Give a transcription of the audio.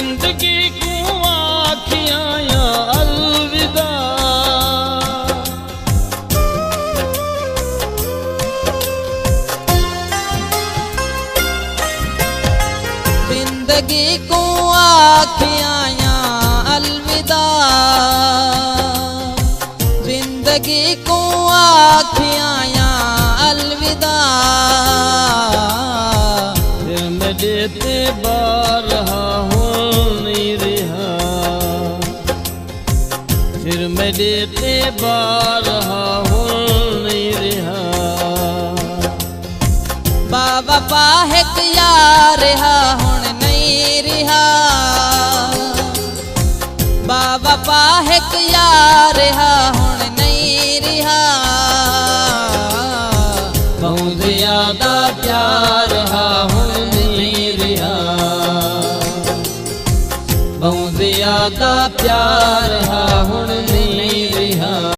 जिंदगी को आखियां अलविदा। जिंदगी को आखियां अलविदा, जिंदगी को आखियां अलविदा। फिर मैं देते बारहा हूँ नहीं रहा, फिर मैं देते बारहा हूँ नहीं रहा। बाबा पाहिक यार हा हुण नहीं रहा, बाबा पाहिक यार हा हुण नहीं रहा। बहुत ज्यादा प्यार हा हुण नहीं रहा, बहुत ज्यादा प्यार हा हुण